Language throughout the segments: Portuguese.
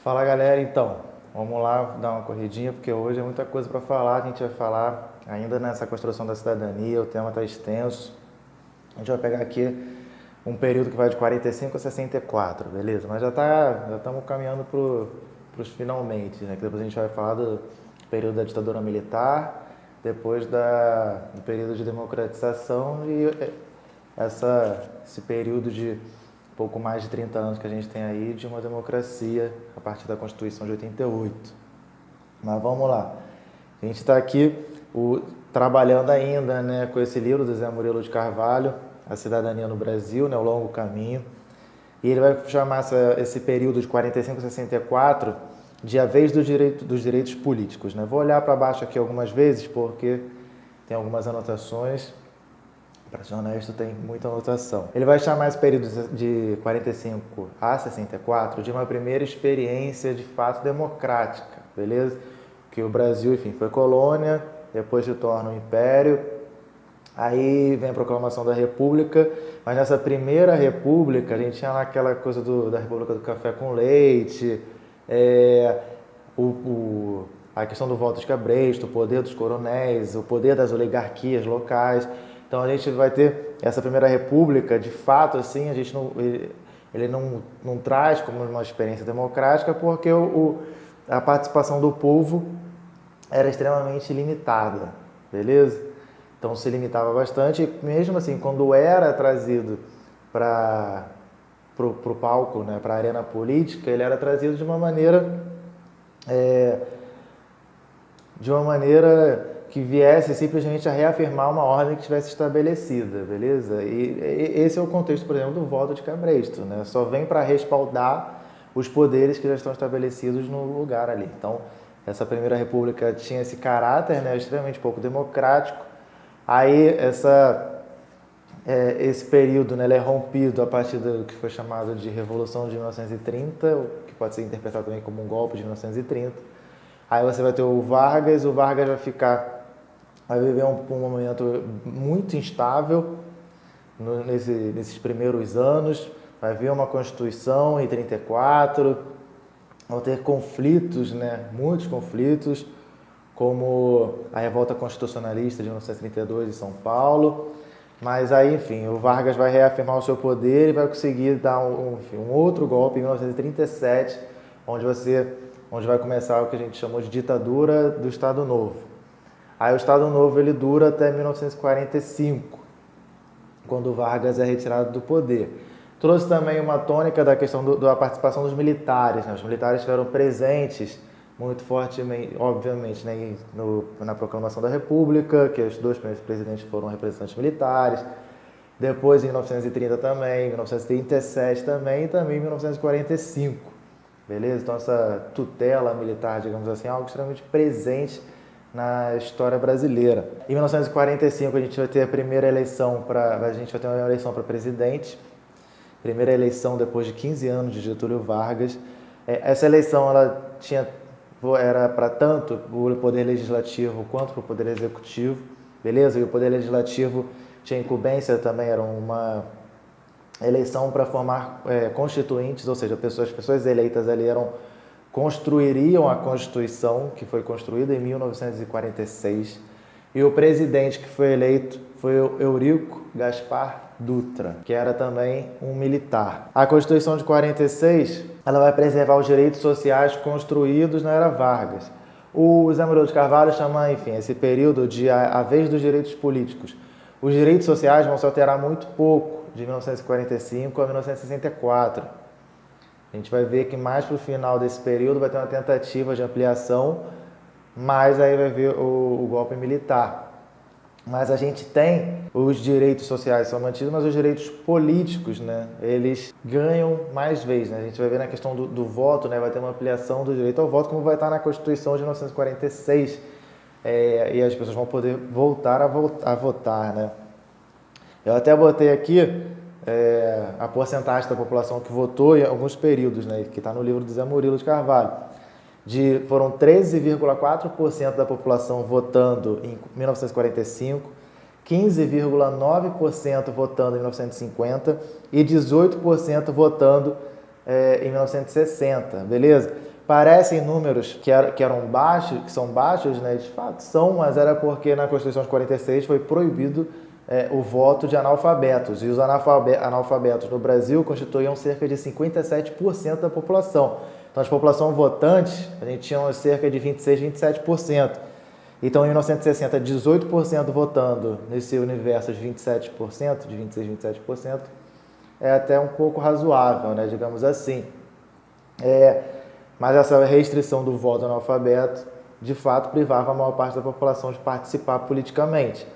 Fala galera, então, vamos lá dar uma corridinha, porque hoje é muita coisa para falar. A gente vai falar ainda nessa construção da cidadania, o tema está extenso. A gente vai pegar aqui um período que vai de 45 a 64, beleza? Mas já estamos caminhando para os finalmente, né? Que depois a gente vai falar do período da ditadura militar, depois do período de democratização e esse período de pouco mais de 30 anos que a gente tem aí de uma democracia a partir da Constituição de 88. Mas vamos lá. A gente está aqui trabalhando ainda, né, com esse livro do Zé Murilo de Carvalho, A Cidadania no Brasil, né, O Longo Caminho. E ele vai chamar esse período de 45 a 64 de a vez dos direitos políticos. Né? Vou olhar para baixo aqui algumas vezes porque tem algumas anotações. Para ser honesto, tem muita anotação. Ele vai chamar esse período de 45 a 64 de uma primeira experiência de fato democrática, beleza? Que o Brasil, enfim, foi colônia, depois se torna um império, aí vem a proclamação da República, mas nessa primeira República a gente tinha lá aquela coisa da República do Café com Leite, a questão do voto de cabresto, o poder dos coronéis, o poder das oligarquias locais. Então a gente vai ter essa primeira república, de fato, assim, ele não traz como uma experiência democrática porque a participação do povo era extremamente limitada, beleza? Então se limitava bastante, e mesmo assim, quando era trazido para o palco, né, para a arena política, ele era trazido de uma maneira que viesse simplesmente a reafirmar uma ordem que tivesse estabelecida, beleza? E esse é o contexto, por exemplo, do voto de cabresto, né? Só vem para respaldar os poderes que já estão estabelecidos no lugar ali. Então, essa primeira república tinha esse caráter, né, extremamente pouco democrático. Aí, esse período, né, ele é rompido a partir do que foi chamado de Revolução de 1930, que pode ser interpretado também como um golpe de 1930. Aí você vai ter o Vargas vai viver um momento muito instável nesses primeiros anos, vai haver uma Constituição em 34, vão ter conflitos, né, muitos conflitos, como a Revolta Constitucionalista de 1932 em São Paulo, mas aí, enfim, o Vargas vai reafirmar o seu poder e vai conseguir dar um outro golpe em 1937, onde vai começar o que a gente chamou de ditadura do Estado Novo. Aí o Estado Novo ele dura até 1945, quando o Vargas é retirado do poder. Trouxe também uma tônica da questão da participação dos militares, né? Os militares estiveram presentes muito fortemente, obviamente, né, na proclamação da República, que os dois primeiros presidentes foram representantes militares, depois em 1930 também, em 1937 também, e também em 1945. Beleza? Então essa tutela militar, digamos assim, é algo extremamente presente na história brasileira. Em 1945 a gente vai ter uma eleição para presidente, primeira eleição depois de 15 anos de Getúlio Vargas. Essa eleição era para tanto o poder legislativo quanto para o poder executivo, beleza? E o poder legislativo tinha incumbência também, era uma eleição para formar constituintes, ou seja, as pessoas eleitas ali construiriam a Constituição, que foi construída em 1946, e o presidente que foi eleito foi o Eurico Gaspar Dutra, que era também um militar. A Constituição de 46, ela vai preservar os direitos sociais construídos na era Vargas. O Zé Murilo de Carvalho chama, enfim, esse período de a vez dos direitos políticos. Os direitos sociais vão se alterar muito pouco, de 1945 a 1964. A gente vai ver que mais para o final desse período vai ter uma tentativa de ampliação, mas aí vai ver o golpe militar. Mas a gente tem os direitos sociais são mantidos, mas os direitos políticos, né, eles ganham mais vezes. Né? A gente vai ver na questão do voto, né, vai ter uma ampliação do direito ao voto, como vai estar na Constituição de 1946, e as pessoas vão poder voltar a votar. Né? Eu até botei aqui a porcentagem da população que votou em alguns períodos, né, que está no livro do Zé Murilo de Carvalho. Foram 13,4% da população votando em 1945, 15,9% votando em 1950 e 18% votando em 1960, beleza? parecem números que eram baixos, que são baixos, né? De fato são, mas era porque na Constituição de 46 foi proibido o voto de analfabetos. E os analfabetos no Brasil constituíam cerca de 57% da população. Então, a população votante, a gente tinha cerca de 26, 27%. Então, em 1960, 18% votando nesse universo de 27%, de 26, 27%, é até um pouco razoável, né, digamos assim. Mas essa restrição do voto analfabeto, de fato, privava a maior parte da população de participar politicamente.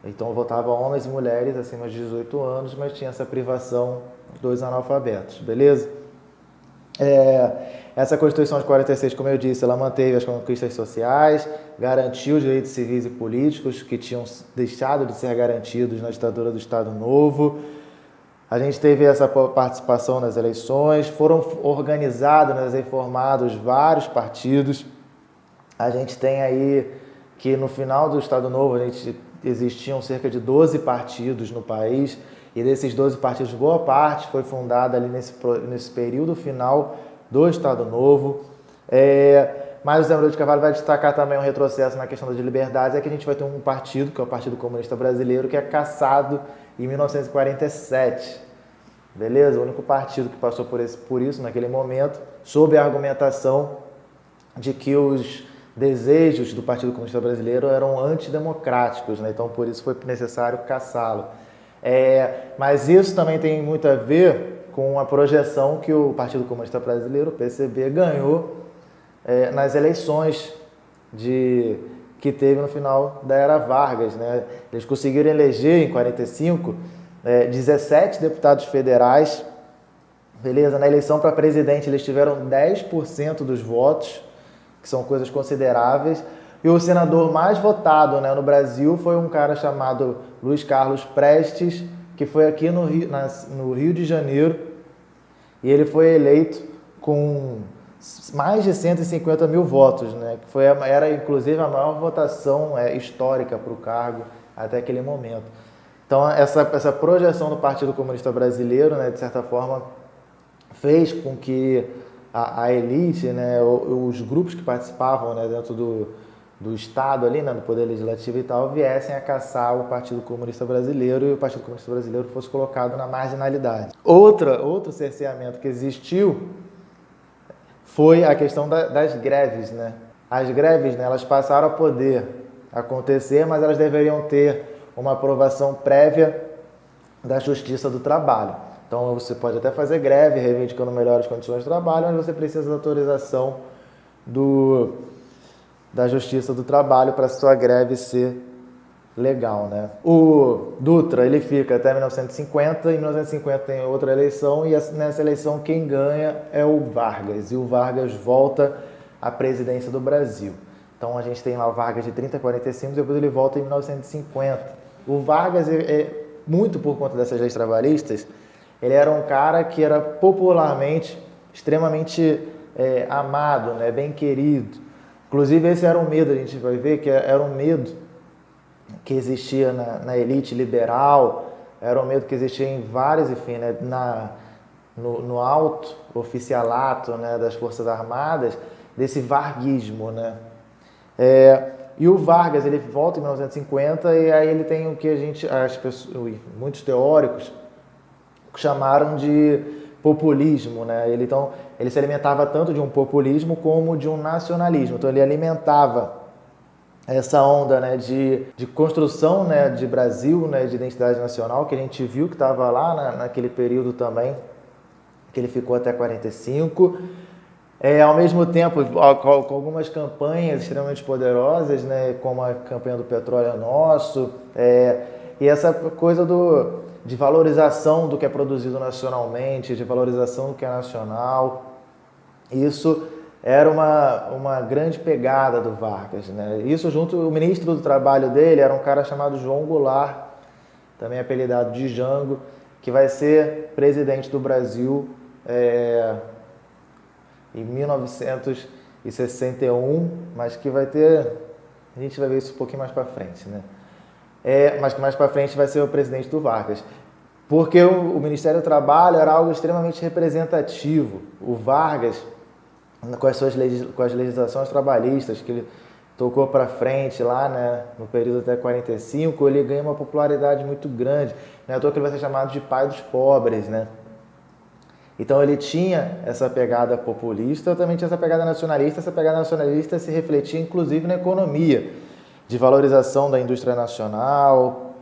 Então, votavam homens e mulheres acima de 18 anos, mas tinha essa privação dos analfabetos, beleza? Essa Constituição de 46, como eu disse, ela manteve as conquistas sociais, garantiu os direitos civis e políticos que tinham deixado de ser garantidos na ditadura do Estado Novo. A gente teve essa participação nas eleições, foram organizados, né, e formados vários partidos. A gente tem aí que no final do Estado Novo existiam cerca de 12 partidos no país, e desses 12 partidos, boa parte foi fundada ali nesse período final do Estado Novo. Mas o Zé Maria de Carvalho vai destacar também um retrocesso na questão das liberdades, é que a gente vai ter um partido, que é o Partido Comunista Brasileiro, que é cassado em 1947. Beleza? O único partido que passou por isso naquele momento, sob a argumentação de que os desejos do Partido Comunista Brasileiro eram antidemocráticos, né? Então por isso foi necessário cassá-lo. Mas isso também tem muito a ver com a projeção que o Partido Comunista Brasileiro, o PCB, ganhou nas eleições que teve no final da era Vargas, né? Eles conseguiram eleger em 45 17 deputados federais, beleza? Na eleição para presidente eles tiveram 10% dos votos, que são coisas consideráveis. E o senador mais votado, né, no Brasil foi um cara chamado Luiz Carlos Prestes, que foi aqui no Rio de Janeiro, e ele foi eleito com mais de 150 mil votos, né, que era inclusive a maior votação histórica para o cargo até aquele momento. Então essa projeção do Partido Comunista Brasileiro, né, de certa forma, fez com que a elite, né, os grupos que participavam, né, dentro do Estado ali, né, do Poder Legislativo e tal, viessem a caçar o Partido Comunista Brasileiro e o Partido Comunista Brasileiro fosse colocado na marginalidade. Outro cerceamento que existiu foi a questão das greves, né? As greves, né, elas passaram a poder acontecer, mas elas deveriam ter uma aprovação prévia da Justiça do Trabalho. Então você pode até fazer greve reivindicando melhores condições de trabalho, mas você precisa da autorização da Justiça do Trabalho para a sua greve ser legal, né? O Dutra, ele fica até 1950, em 1950 tem outra eleição, e nessa eleição quem ganha é o Vargas, e o Vargas volta à presidência do Brasil. Então a gente tem lá o Vargas de 30 a 45, depois ele volta em 1950. O Vargas, muito por conta dessas leis trabalhistas, ele era um cara que era popularmente extremamente amado, né, bem querido. Inclusive esse era um medo, a gente vai ver que era um medo que existia na elite liberal, era um medo que existia em vários, enfim, né, no alto oficialato, né, das Forças Armadas, desse varguismo, né? E o Vargas, ele volta em 1950 e aí ele tem o que muitos teóricos chamaram de populismo, né? Então, ele se alimentava tanto de um populismo como de um nacionalismo. Então, ele alimentava essa onda, né, de construção, né, de Brasil, né, de identidade nacional, que a gente viu que estava lá naquele período também, que ele ficou até 45. Ao mesmo tempo, com algumas campanhas extremamente poderosas, né, como a campanha do Petróleo é Nosso, e essa coisa de valorização do que é produzido nacionalmente, de valorização do que é nacional. Isso era uma grande pegada do Vargas, né? Isso junto, o ministro do Trabalho dele era um cara chamado João Goulart, também apelidado de Jango, que vai ser presidente do Brasil em 1961, mas que vai ter, a gente vai ver isso um pouquinho mais para frente, né? Mas que mais para frente vai ser o presidente do Vargas. Porque o Ministério do Trabalho era algo extremamente representativo. O Vargas, com as legislações trabalhistas que ele tocou para frente lá, né, no período até 45, ele ganha uma popularidade muito grande. Não é à toa que ele vai ser chamado de pai dos pobres, né? Então ele tinha essa pegada populista, também tinha essa pegada nacionalista. Essa pegada nacionalista se refletia inclusive na economia, de valorização da indústria nacional,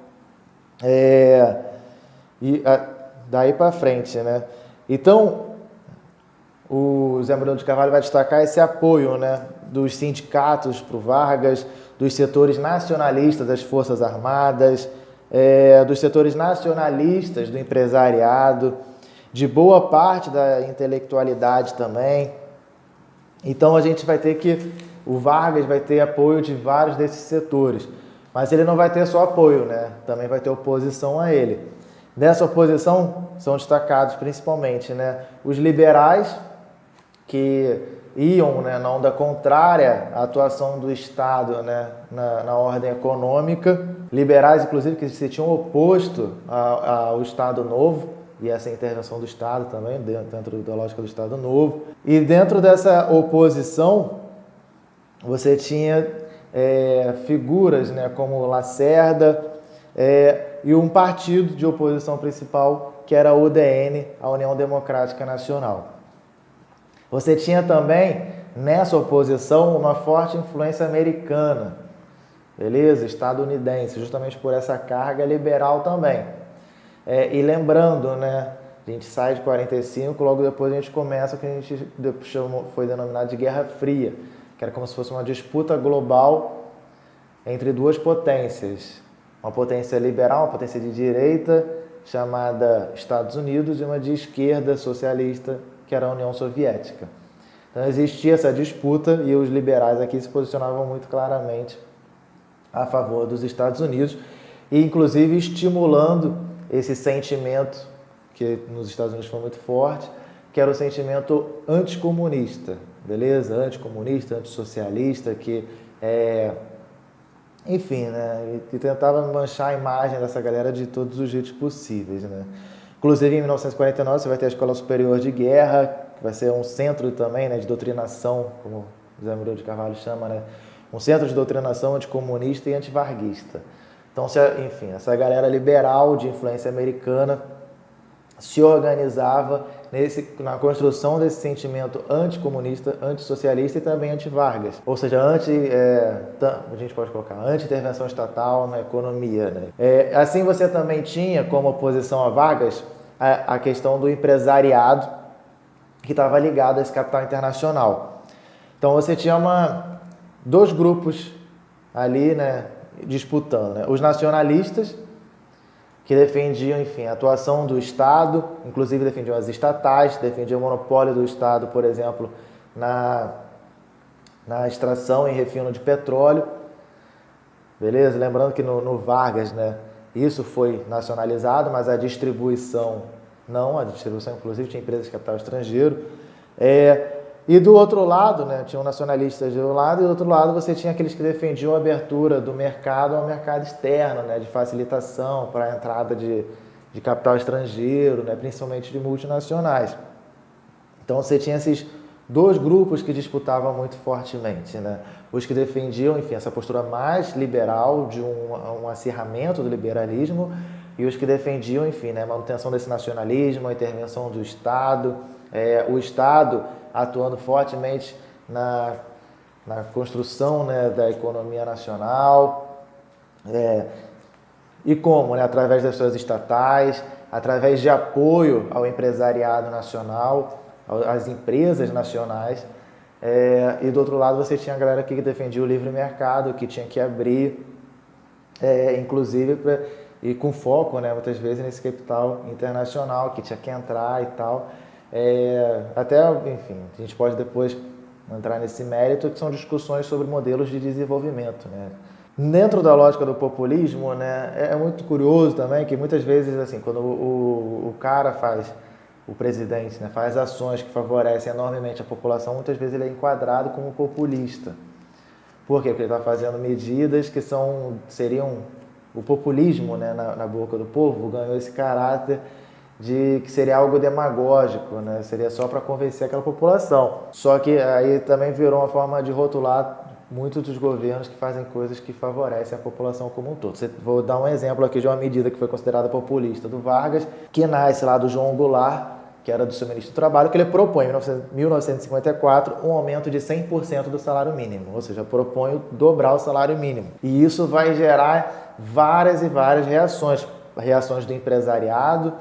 daí para frente, né? Então o Zé Murilo de Carvalho vai destacar esse apoio, né, dos sindicatos para o Vargas, dos setores nacionalistas das Forças Armadas, dos setores nacionalistas do empresariado, de boa parte da intelectualidade também. Então a gente vai ter o Vargas vai ter apoio de vários desses setores, mas ele não vai ter só apoio, né? Também vai ter oposição a ele. Nessa oposição são destacados principalmente, né, os liberais, que iam, né, na onda contrária à atuação do Estado, né, na ordem econômica. Liberais, inclusive, que se tinham oposto ao Estado Novo e essa intervenção do Estado também, dentro da lógica do Estado Novo. E dentro dessa oposição, você tinha figuras, né, como Lacerda e um partido de oposição principal, que era a UDN, a União Democrática Nacional. Você tinha também, nessa oposição, uma forte influência americana, beleza? Estadunidense, justamente por essa carga liberal também. E lembrando, né, a gente sai de 45, logo depois a gente começa o que a gente foi denominado de Guerra Fria, que era como se fosse uma disputa global entre duas potências. Uma potência liberal, uma potência de direita, chamada Estados Unidos, e uma de esquerda socialista, que era a União Soviética. Então existia essa disputa e os liberais aqui se posicionavam muito claramente a favor dos Estados Unidos e inclusive estimulando esse sentimento que nos Estados Unidos foi muito forte, que era o sentimento anticomunista, beleza? Anticomunista, antissocialista, que enfim, né, e tentava manchar a imagem dessa galera de todos os jeitos possíveis, né? Inclusive, em 1949, você vai ter a Escola Superior de Guerra, que vai ser um centro também, né, de doutrinação, como o Zé Murilo de Carvalho chama, né? Um centro de doutrinação anticomunista e antivarguista. Então, enfim, essa galera liberal de influência americana se organizava na construção desse sentimento anticomunista, antissocialista e também anti-Vargas. Ou seja, a gente pode colocar anti-intervenção estatal na economia, né? Assim você também tinha como oposição a Vargas a questão do empresariado, que estava ligado a esse capital internacional. Então você tinha dois grupos ali, né, disputando, né? Os nacionalistas, que defendiam, enfim, a atuação do Estado, inclusive defendiam as estatais, defendiam o monopólio do Estado, por exemplo, na extração e refino de petróleo, beleza? Lembrando que no Vargas, né, isso foi nacionalizado, mas a distribuição não, a distribuição inclusive tinha empresas de capital estrangeiro. E do outro lado, né, tinham nacionalistas de um lado, e do outro lado você tinha aqueles que defendiam a abertura do mercado ao mercado externo, né, de facilitação para a entrada de capital estrangeiro, né, principalmente de multinacionais. Então você tinha esses dois grupos que disputavam muito fortemente, né? Os que defendiam, enfim, essa postura mais liberal de um acirramento do liberalismo e os que defendiam, enfim, né, a manutenção desse nacionalismo, a intervenção do Estado, o Estado atuando fortemente na construção, né, da economia nacional, e como? Né, através das suas estatais, através de apoio ao empresariado nacional, às empresas nacionais, e do outro lado você tinha a galera que defendia o livre mercado, que tinha que abrir, inclusive, e com foco, né, muitas vezes, nesse capital internacional, que tinha que entrar e tal. Até, enfim, a gente pode depois entrar nesse mérito, que são discussões sobre modelos de desenvolvimento, né? Dentro da lógica do populismo, né, é muito curioso também que muitas vezes, assim, quando o cara o presidente, né, faz ações que favorecem enormemente a população, muitas vezes ele é enquadrado como populista. Por quê? Porque ele está fazendo medidas que seriam o populismo, né, na boca do povo, ganhou esse caráter de que seria algo demagógico, né? Seria só para convencer aquela população. Só que aí também virou uma forma de rotular muitos dos governos que fazem coisas que favorecem a população como um todo. Vou dar um exemplo aqui de uma medida que foi considerada populista do Vargas, que nasce lá do João Goulart, que era do seu ministro do Trabalho, que ele propõe em 1954 um aumento de 100% do salário mínimo, ou seja, propõe dobrar o salário mínimo. E isso vai gerar várias e várias reações do empresariado,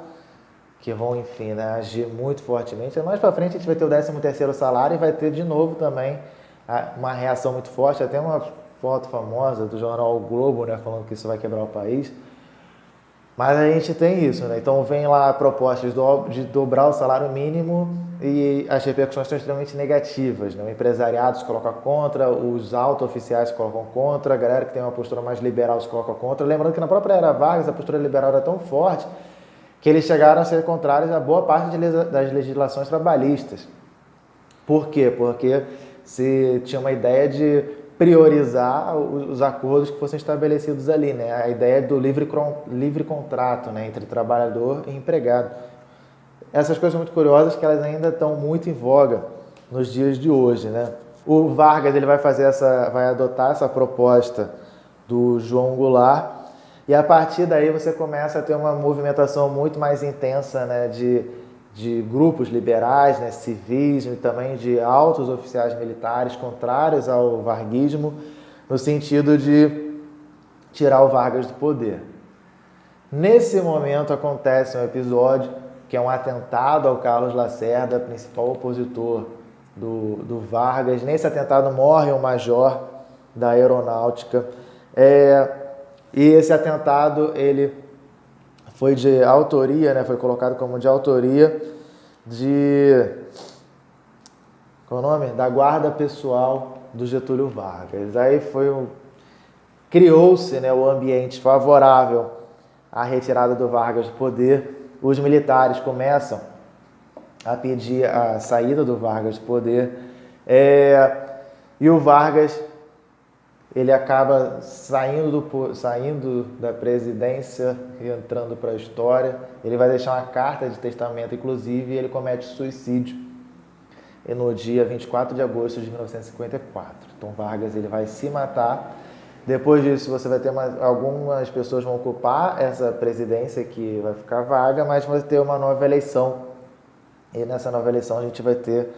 que vão, enfim, né, agir muito fortemente. Mais para frente a gente vai ter o 13º salário e vai ter de novo também uma reação muito forte, até uma foto famosa do jornal o Globo, né, falando que isso vai quebrar o país. Mas a gente tem isso, né? Então vem lá propostas de dobrar o salário mínimo e as repercussões são extremamente negativas, né? O empresariado se coloca contra, os auto-oficiais se colocam contra, a galera que tem uma postura mais liberal se coloca contra. Lembrando que na própria era Vargas a postura liberal era tão forte que eles chegaram a ser contrários a boa parte das legislações trabalhistas. Por quê? Porque se tinha uma ideia de priorizar os acordos que fossem estabelecidos ali, né? A ideia do livre contrato, né, entre trabalhador e empregado. Essas coisas são muito curiosas que elas ainda estão muito em voga nos dias de hoje, né? O Vargas ele vai adotar essa proposta do João Goulart e a partir daí você começa a ter uma movimentação muito mais intensa, né, de grupos liberais, né, civis e também de altos oficiais militares contrários ao varguismo, no sentido de tirar o Vargas do poder. Nesse momento acontece um episódio que é um atentado ao Carlos Lacerda, principal opositor do Vargas. Nesse atentado morre um major da aeronáutica. E esse atentado ele foi de autoria, né? Foi colocado como de autoria qual é o nome? Da guarda pessoal do Getúlio Vargas. Aí criou-se, né, o ambiente favorável à retirada do Vargas do poder. Os militares começam a pedir a saída do Vargas do poder e o Vargas ele acaba saindo da presidência e entrando para a história. Ele vai deixar uma carta de testamento, inclusive, e ele comete suicídio no dia 24 de agosto de 1954. Então Vargas ele vai se matar. Depois disso você vai ter algumas pessoas vão ocupar essa presidência que vai ficar vaga, mas vai ter uma nova eleição. E nessa nova eleição a gente vai ter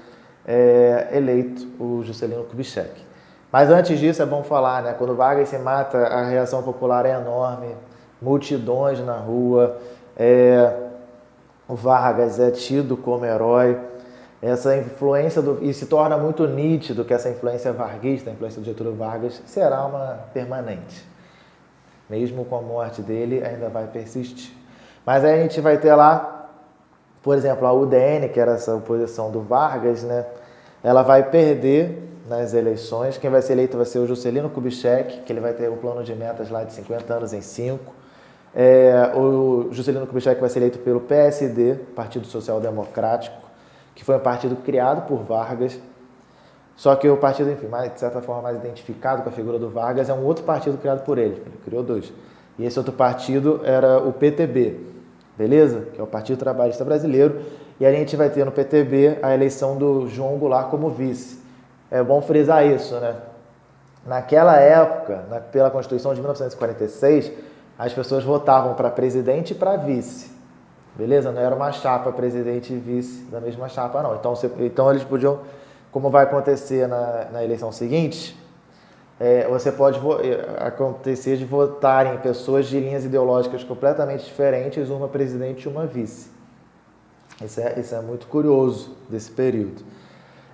eleito o Juscelino Kubitschek. Mas antes disso é bom falar, né? Quando Vargas se mata, a reação popular é enorme, multidões na rua, o Vargas é tido como herói. Essa influência e se torna muito nítido que essa influência varguista, a influência do Getúlio Vargas, será uma permanente. Mesmo com a morte dele, ainda vai persistir. Mas aí a gente vai ter lá, por exemplo, a UDN, que era essa oposição do Vargas, né? Ela vai perder nas eleições. Quem vai ser eleito vai ser o Juscelino Kubitschek, que ele vai ter um plano de metas lá de 50 anos em 5. O Juscelino Kubitschek vai ser eleito pelo PSD, Partido Social Democrático, que foi um partido criado por Vargas. Só que o partido, enfim, de certa forma mais identificado com a figura do Vargas, é um outro partido criado por ele. Ele criou 2. E esse outro partido era o PTB, beleza? Que é o Partido Trabalhista Brasileiro. E a gente vai ter no PTB a eleição do João Goulart como vice. É bom frisar isso, né? Naquela época, pela Constituição de 1946, as pessoas votavam para presidente e para vice. Beleza? Não era uma chapa presidente e vice da mesma chapa, não. Então eles podiam, como vai acontecer na eleição seguinte, você pode acontecer de votarem pessoas de linhas ideológicas completamente diferentes, uma presidente e uma vice. Isso é muito curioso desse período.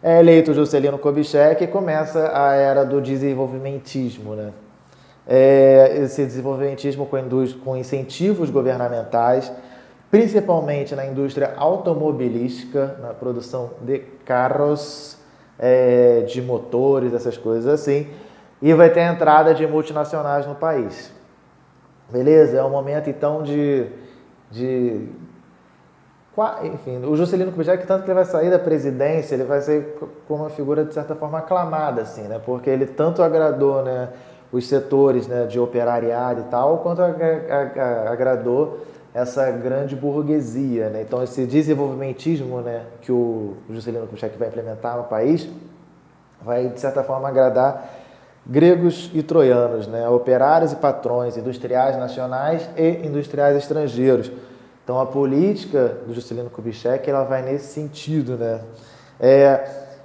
É eleito Juscelino Kubitschek e começa a era do desenvolvimentismo, né? Esse desenvolvimentismo com incentivos governamentais, principalmente na indústria automobilística, na produção de carros, de motores, essas coisas assim, e vai ter a entrada de multinacionais no país. Beleza? É um momento, então, enfim, o Juscelino Kubitschek, tanto que ele vai sair da presidência, ele vai sair com uma figura, de certa forma, aclamada, assim, né? Porque ele tanto agradou, né, os setores, né, de operariado e tal, quanto agradou essa grande burguesia, né? Então esse desenvolvimentismo, né, que o Juscelino Kubitschek vai implementar no país vai, de certa forma, agradar gregos e troianos, né? Operários e patrões, industriais nacionais e industriais estrangeiros. Então a política do Juscelino Kubitschek ela vai nesse sentido, né?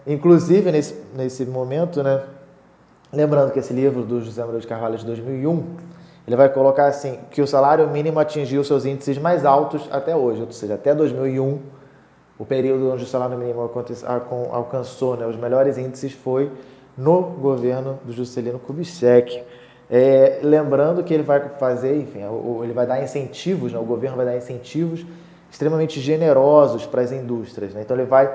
Inclusive nesse momento, né? Lembrando que esse livro do José Maria de Carvalho de 2001, ele vai colocar assim que o salário mínimo atingiu seus índices mais altos até hoje, ou seja, até 2001, o período onde o salário mínimo alcançou, né, os melhores índices foi no governo do Juscelino Kubitschek. Lembrando que ele vai fazer, enfim, ele vai dar incentivos, né, o governo vai dar incentivos extremamente generosos para as indústrias, né? Então ele vai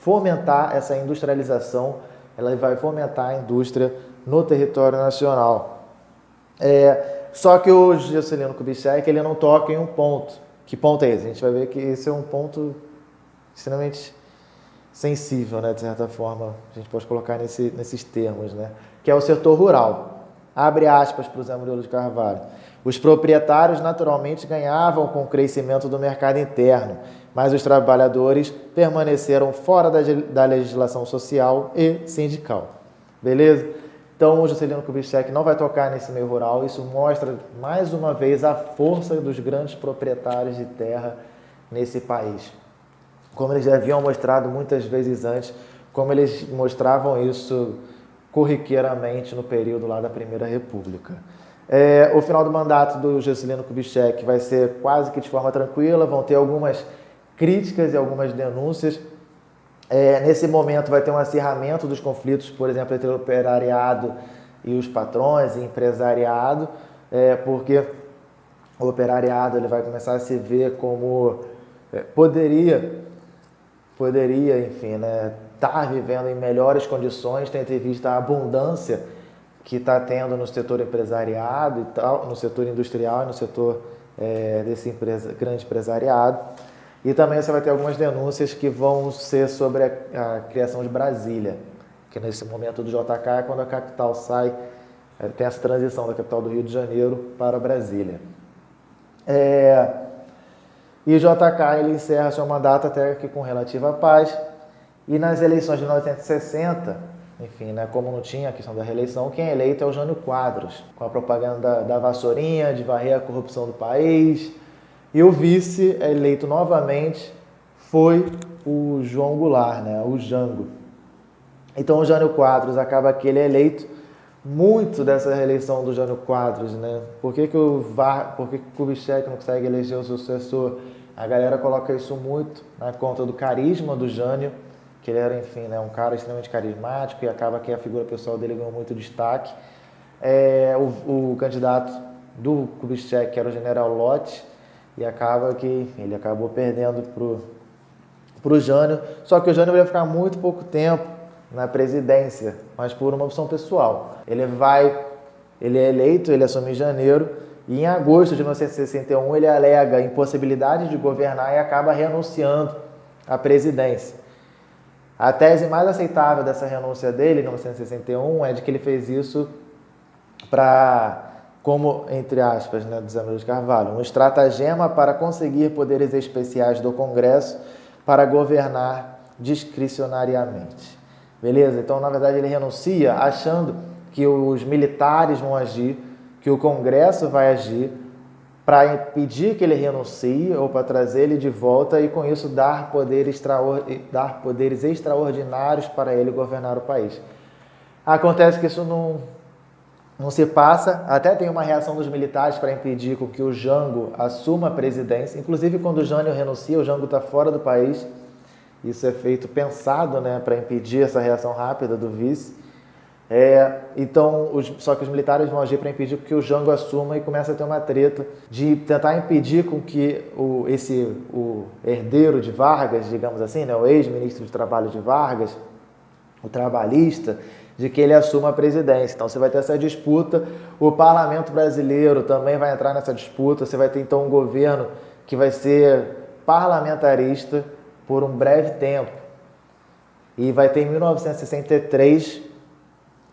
fomentar essa industrialização, ela vai fomentar a indústria no território nacional. Só que o Juscelino Kubitschek ele não toca em um ponto. Que ponto é esse? A gente vai ver que esse é um ponto extremamente sensível, né, de certa forma, a gente pode colocar nesses termos, né, que é o setor rural. Abre aspas para o Zé Murilo de Carvalho. Os proprietários naturalmente ganhavam com o crescimento do mercado interno, mas os trabalhadores permaneceram fora da legislação social e sindical. Beleza? Então o Juscelino Kubitschek não vai tocar nesse meio rural, isso mostra mais uma vez a força dos grandes proprietários de terra nesse país. Como eles já haviam mostrado muitas vezes antes, como eles mostravam isso corriqueiramente no período lá da Primeira República. O final do mandato do Juscelino Kubitschek vai ser quase que de forma tranquila, vão ter algumas críticas e algumas denúncias. Nesse momento vai ter um acirramento dos conflitos, por exemplo, entre o operariado e os patrões e empresariado, porque o operariado ele vai começar a se ver como poderia, enfim, né, estar vivendo em melhores condições, tendo em vista a abundância que está tendo no setor empresariado e tal, no setor industrial e no setor desse grande empresariado. E também você vai ter algumas denúncias que vão ser sobre a criação de Brasília, que nesse momento do JK é quando a capital sai, tem essa transição da capital do Rio de Janeiro para Brasília. E o JK ele encerra seu mandato até que com relativa paz. E nas eleições de 1960, enfim, né, como não tinha a questão da reeleição, quem é eleito é o Jânio Quadros, com a propaganda da vassourinha, de varrer a corrupção do país. E o vice eleito novamente foi o João Goulart, né, o Jango. Então o Jânio Quadros acaba que ele é eleito. Muito dessa reeleição do Jânio Quadros, né? Por que o Kubitschek não consegue eleger o sucessor? A galera coloca isso muito na conta do carisma do Jânio, que ele era, enfim, né, um cara extremamente carismático e acaba que a figura pessoal dele ganhou muito destaque. O candidato do Kubitschek, que era o general Lott, e acaba que, enfim, ele acabou perdendo pro Jânio, só que o Jânio vai ficar muito pouco tempo na presidência, mas por uma opção pessoal. Ele é eleito, ele assume em janeiro, e em agosto de 1961 ele alega impossibilidade de governar e acaba renunciando à presidência. A tese mais aceitável dessa renúncia dele, em 1961, é de que ele fez isso como, entre aspas, né, do Zé Maria de Carvalho, um estratagema para conseguir poderes especiais do Congresso para governar discricionariamente. Beleza? Então, na verdade, ele renuncia achando que os militares vão agir, que o Congresso vai agir para impedir que ele renuncie ou para trazer ele de volta e, com isso, dar poderes extraordinários para ele governar o país. Acontece que isso não se passa, até tem uma reação dos militares para impedir que o Jango assuma a presidência. Inclusive, quando o Jânio renuncia, o Jango está fora do país. Isso é feito pensado, né, para impedir essa reação rápida do vice. Só que os militares vão agir para impedir que o Jango assuma e começa a ter uma treta de tentar impedir com que o herdeiro de Vargas, digamos assim, né, o ex-ministro de Trabalho de Vargas, o trabalhista, de que ele assuma a presidência. Então você vai ter essa disputa, o parlamento brasileiro também vai entrar nessa disputa, você vai ter então um governo que vai ser parlamentarista por um breve tempo. E vai ter em 1963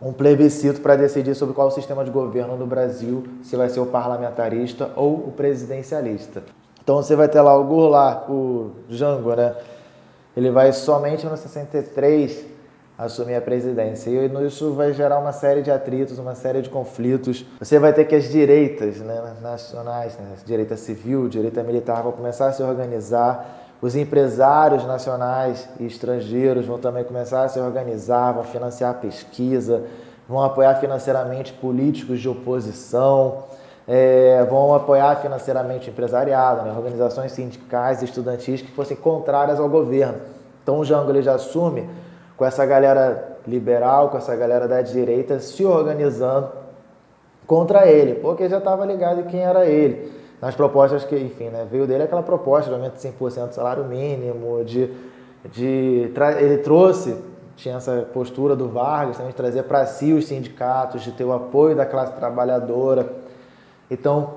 um plebiscito para decidir sobre qual o sistema de governo no Brasil, se vai ser o parlamentarista ou o presidencialista. Então você vai ter lá o Goulart, o Jango, né? Ele vai somente em 1963 assumir a presidência. E isso vai gerar uma série de atritos, uma série de conflitos. Você vai ter que as direitas, né, nacionais, né, direita civil, direita militar, vão começar a se organizar. Os empresários nacionais e estrangeiros vão também começar a se organizar, vão financiar pesquisa, vão apoiar financeiramente políticos de oposição, vão apoiar financeiramente o empresariado, né, organizações sindicais e estudantis que fossem contrárias ao governo. Então o Jango ele já assume com essa galera liberal, com essa galera da direita se organizando contra ele, porque já estava ligado em quem era ele. Nas propostas que, enfim, né, veio dele aquela proposta de aumento de 5% do salário mínimo, ele trouxe, tinha essa postura do Vargas também de trazer para si os sindicatos, de ter o apoio da classe trabalhadora. Então,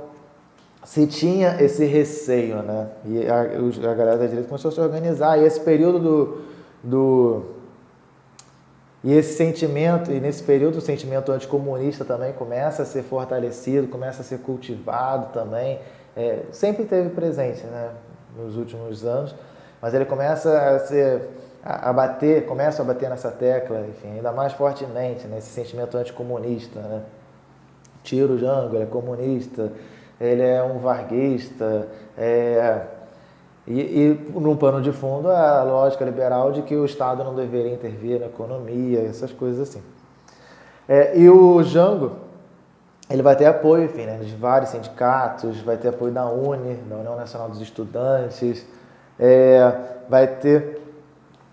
se tinha esse receio, né? E a galera da direita começou a se organizar, e esse período e esse sentimento, e nesse período o sentimento anticomunista também começa a ser fortalecido, começa a ser cultivado também, sempre esteve presente, né, nos últimos anos, mas ele começa começa a bater nessa tecla, enfim, ainda mais fortemente, nesse sentimento anticomunista, né? Tira o Jango, ele é comunista, ele é um varguista, e num pano de fundo a lógica liberal de que o Estado não deveria intervir na economia, essas coisas assim. E o Jango, ele vai ter apoio, enfim, né, de vários sindicatos, vai ter apoio da UNE, da União Nacional dos Estudantes, vai ter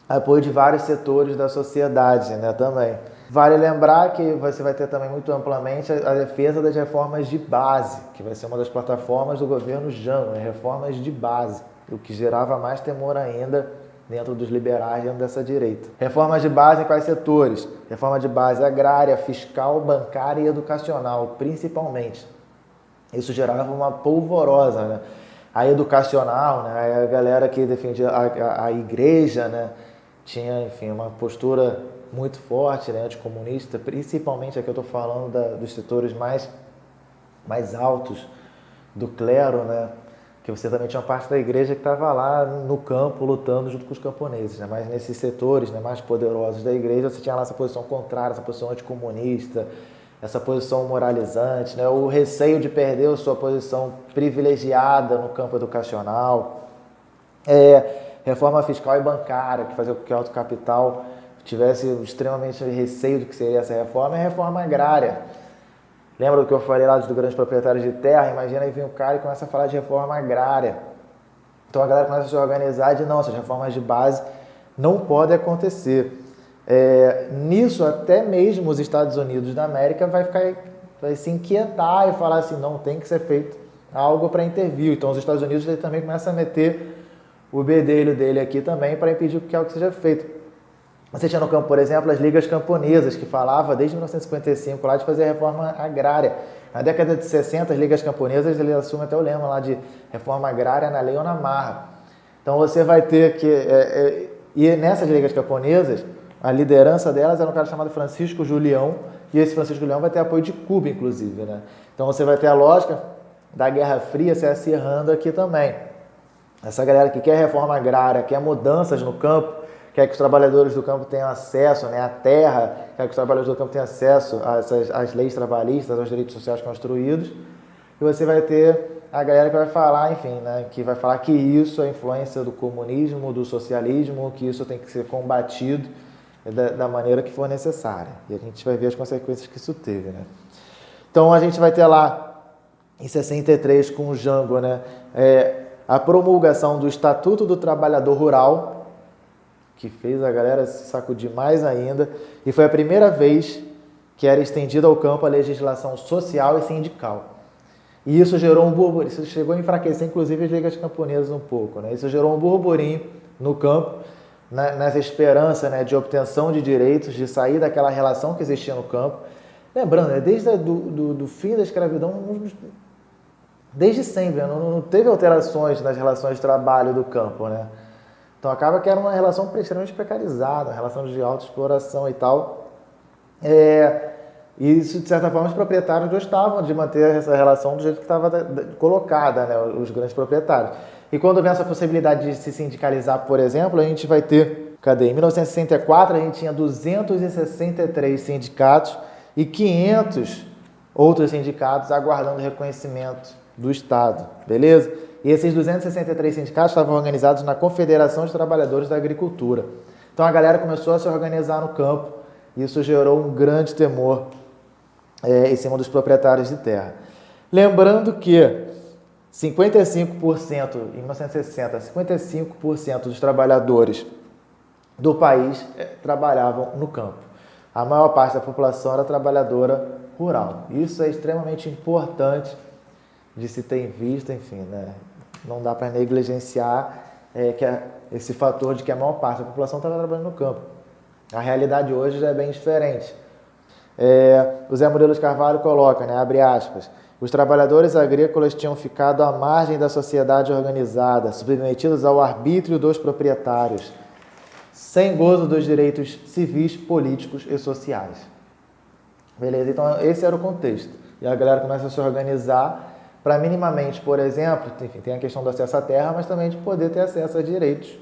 apoio de vários setores da sociedade, né, também. Vale lembrar que você vai ter também muito amplamente a defesa das reformas de base, que vai ser uma das plataformas do governo Jango, né, reformas de base, o que gerava mais temor ainda dentro dos liberais, dentro dessa direita. Reformas de base em quais setores? Reforma de base agrária, fiscal, bancária e educacional, principalmente. Isso gerava uma polvorosa, né? A educacional, né? A galera que defendia a igreja, né? Tinha, enfim, uma postura muito forte, né? Anticomunista, principalmente aqui eu estou falando dos setores mais altos do clero, né? Que você também tinha uma parte da igreja que estava lá no campo lutando junto com os camponeses, né? Mas nesses setores, né, mais poderosos da igreja, você tinha lá essa posição contrária, essa posição anticomunista, essa posição moralizante, né? O receio de perder a sua posição privilegiada no campo educacional, reforma fiscal e bancária, que fazia com que o alto capital tivesse extremamente receio do que seria essa reforma, e a reforma agrária. Lembra do que eu falei lá dos grandes proprietários de terra? Imagina aí vir um cara e começa a falar de reforma agrária. Então a galera começa a se organizar e diz, não, essas reformas de base não podem acontecer. Nisso, até mesmo os Estados Unidos da América vai se inquietar e falar assim, não, tem que ser feito algo para intervir. Então os Estados Unidos também começam a meter o bedelho dele aqui também para impedir que algo seja feito. Você tinha no campo, por exemplo, as ligas camponesas, que falava desde 1955 lá de fazer a reforma agrária. Na década de 60, as ligas camponesas, ele assume até o lema lá de reforma agrária na lei ou na marra. Então você vai ter que... e nessas ligas camponesas, a liderança delas era um cara chamado Francisco Julião, e esse Francisco Julião vai ter apoio de Cuba, inclusive, né? Então você vai ter a lógica da Guerra Fria se acirrando aqui também. Essa galera que quer reforma agrária, quer mudanças no campo, quer que os trabalhadores do campo tenham acesso, né, à terra, quer que os trabalhadores do campo tenham acesso às leis trabalhistas, aos direitos sociais construídos. E você vai ter a galera que vai falar, enfim, né, que vai falar que isso é influência do comunismo, do socialismo, que isso tem que ser combatido da maneira que for necessária. E a gente vai ver as consequências que isso teve, né? Então a gente vai ter lá, em 63, com o Jango, né, a promulgação do Estatuto do Trabalhador Rural, que fez a galera se sacudir mais ainda, e foi a primeira vez que era estendida ao campo a legislação social e sindical. E isso gerou um burburinho, isso chegou a enfraquecer inclusive as ligas camponesas um pouco, né? Isso gerou um burburinho no campo, nessa esperança, né, de obtenção de direitos, de sair daquela relação que existia no campo. Lembrando, né, desde do fim da escravidão, desde sempre, né, não teve alterações nas relações de trabalho do campo, né? Então acaba que era uma relação extremamente precarizada, uma relação de autoexploração e tal. E isso, de certa forma, os proprietários gostavam de manter essa relação do jeito que estava colocada, né, os grandes proprietários. E quando vem essa possibilidade de se sindicalizar, por exemplo, a gente vai ter, cadê? Em 1964 a gente tinha 263 sindicatos e 500 outros sindicatos aguardando reconhecimento do Estado, beleza? E esses 263 sindicatos estavam organizados na Confederação de Trabalhadores da Agricultura. Então a galera começou a se organizar no campo e isso gerou um grande temor em cima dos proprietários de terra. Lembrando que 55%, em 1960, 55% dos trabalhadores do país trabalhavam no campo. A maior parte da população era trabalhadora rural. Isso é extremamente importante de se ter em vista, enfim, né? Não dá para negligenciar esse fator de que a maior parte da população estava trabalhando no campo. A realidade hoje já é bem diferente. O Zé Murilo de Carvalho coloca, né, abre aspas, os trabalhadores agrícolas tinham ficado à margem da sociedade organizada, submetidos ao arbítrio dos proprietários, sem gozo dos direitos civis, políticos e sociais. Beleza? Então esse era o contexto. E a galera começa a se organizar para minimamente, por exemplo, enfim, tem a questão do acesso à terra, mas também de poder ter acesso a direitos,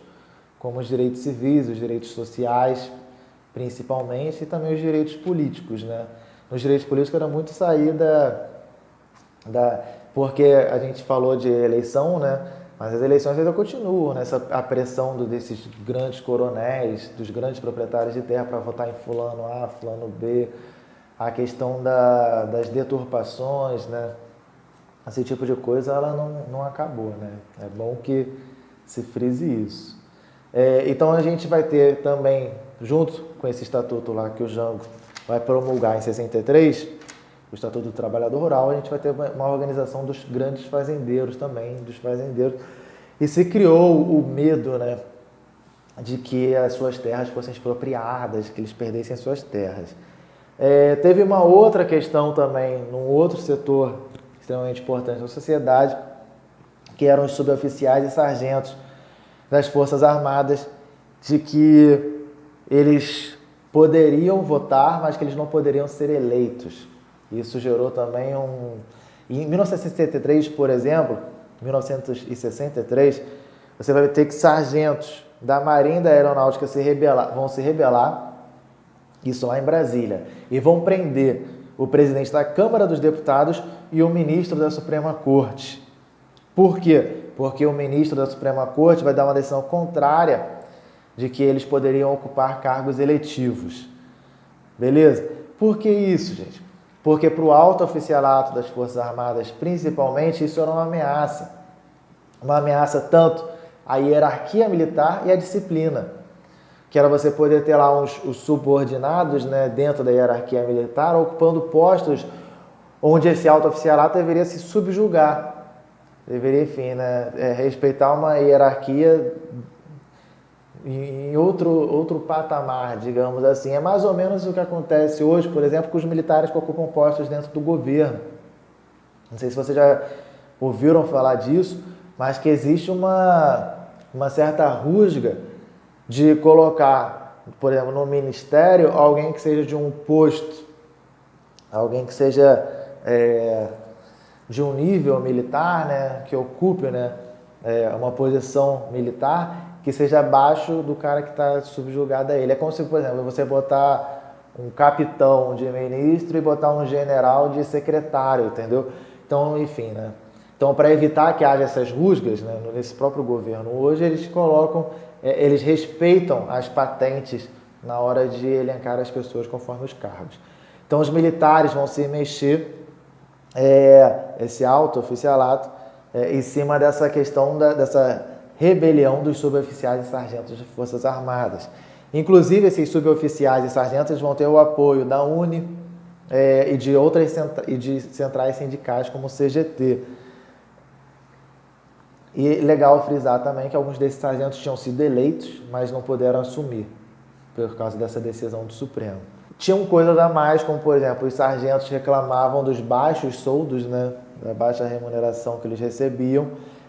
como os direitos civis, os direitos sociais, principalmente, e também os direitos políticos, né? Nos direitos políticos era muito saída porque a gente falou de eleição, né? Mas as eleições ainda continuam, né? A pressão desses grandes coronéis, dos grandes proprietários de terra para votar em fulano A, fulano B, a questão das deturpações, né? Esse tipo de coisa ela não acabou, né? É bom que se frise isso. Então a gente vai ter também, junto com esse estatuto lá que o Jango vai promulgar em 63, o Estatuto do Trabalhador Rural, a gente vai ter uma organização dos grandes fazendeiros também, dos fazendeiros. E se criou o medo, né, de que as suas terras fossem expropriadas, que eles perdessem as suas terras. Teve uma outra questão também, num outro setor extremamente importante da sociedade, que eram os suboficiais e sargentos das Forças Armadas, de que eles poderiam votar, mas que eles não poderiam ser eleitos. Isso gerou também Em 1963, por exemplo, 1963, você vai ter que sargentos da Marinha e da Aeronáutica vão se rebelar, isso lá em Brasília, e vão prender o presidente da Câmara dos Deputados e o ministro da Suprema Corte. Por quê? Porque o ministro da Suprema Corte vai dar uma decisão contrária de que eles poderiam ocupar cargos eletivos. Beleza? Por que isso, gente? Porque para o alto oficialato das Forças Armadas, principalmente, isso era uma ameaça. Uma ameaça tanto à hierarquia militar e à disciplina. Que era você poder ter lá os subordinados, né, dentro da hierarquia militar, ocupando postos onde esse alto oficialato deveria se subjugar. Deveria, enfim, né, respeitar uma hierarquia em outro patamar, digamos assim. É mais ou menos o que acontece hoje, por exemplo, com os militares que ocupam postos dentro do governo. Não sei se vocês já ouviram falar disso, mas que existe uma certa rusga de colocar, por exemplo, no ministério, alguém que seja de um posto, alguém que seja de um nível militar, né, que ocupe, né, uma posição militar, que seja abaixo do cara que está subjugado a ele. É como se, por exemplo, você botar um capitão de ministro e botar um general de secretário, entendeu? Então, enfim, né? Então, para evitar que haja essas rusgas, né, nesse próprio governo hoje, eles eles respeitam as patentes na hora de elencar as pessoas conforme os cargos. Então, os militares vão se mexer, esse alto oficialato, em cima dessa questão dessa rebelião dos suboficiais e sargentos de Forças Armadas. Inclusive, esses suboficiais e sargentos vão ter o apoio da UNE e de outras centrais sindicais, como o CGT. E legal frisar também que alguns desses sargentos tinham sido eleitos, mas não puderam assumir, por causa dessa decisão do Supremo. Tinham coisas a mais, como, por exemplo, os sargentos reclamavam dos baixos soldos, né, da baixa remuneração que eles recebiam,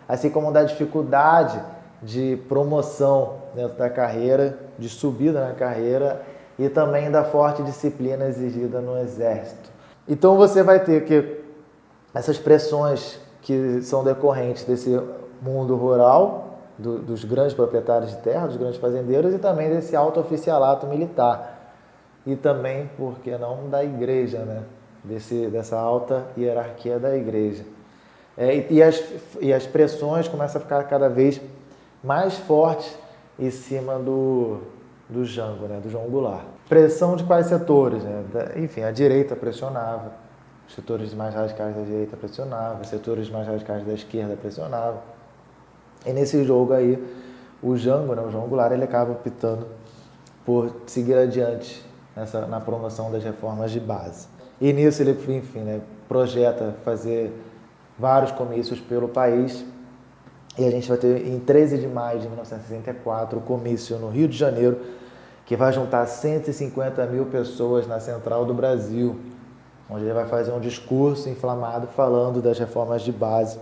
assim como da dificuldade de promoção dentro da carreira, de subida na carreira e também da forte disciplina exigida no exército. Então você vai ter que essas pressões que são decorrentes desse mundo rural, dos grandes proprietários de terra, dos grandes fazendeiros, e também desse alto oficialato militar. E também, por que não, da igreja, né? Dessa alta hierarquia da igreja. E as pressões começam a ficar cada vez mais fortes em cima do Jango, né? Do João Goulart. Pressão de quais setores? Né? Enfim, a direita pressionava, os setores mais radicais da direita pressionavam, os setores mais radicais da esquerda pressionavam. E nesse jogo aí, o Jango, né, o João Goulart, ele acaba optando por seguir adiante na promoção das reformas de base. E nisso ele, enfim, né, projeta fazer vários comícios pelo país. E a gente vai ter, em 13 de maio de 1964, o comício no Rio de Janeiro, que vai juntar 150 mil pessoas na Central do Brasil, onde ele vai fazer um discurso inflamado falando das reformas de base.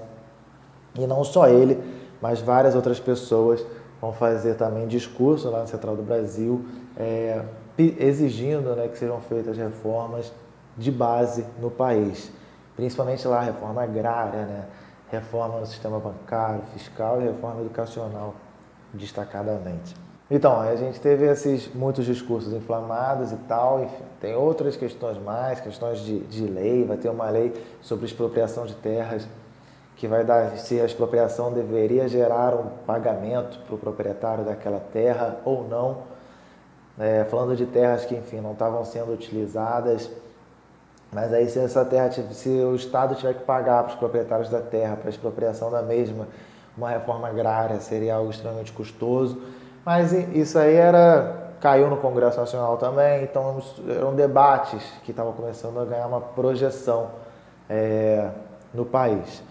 E não só ele, mas várias outras pessoas vão fazer também discurso lá na Central do Brasil, exigindo, né, que sejam feitas reformas de base no país. Principalmente lá a reforma agrária, né, reforma no sistema bancário, fiscal e reforma educacional, destacadamente. Então, a gente teve esses muitos discursos inflamados e tal, enfim, tem outras questões mais, questões de lei, vai ter uma lei sobre expropriação de terras, que vai dar se a expropriação deveria gerar um pagamento para o proprietário daquela terra ou não, falando de terras que, enfim, não estavam sendo utilizadas, mas aí se o Estado tiver que pagar para os proprietários da terra, para a expropriação da mesma, uma reforma agrária seria algo extremamente custoso, mas isso aí caiu no Congresso Nacional também, então eram debates que estavam começando a ganhar uma projeção no país.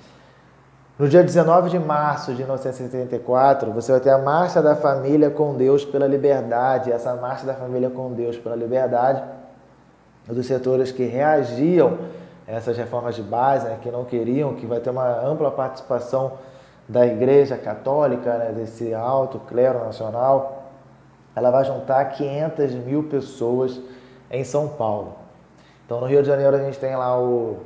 No dia 19 de março de 1974, você vai ter a Marcha da Família com Deus pela Liberdade. Essa Marcha da Família com Deus pela Liberdade é dos setores que reagiam a essas reformas de base, né, que não queriam, que vai ter uma ampla participação da Igreja Católica, né, desse alto clero nacional. Ela vai juntar 500 mil pessoas em São Paulo. Então, no Rio de Janeiro, a gente tem lá o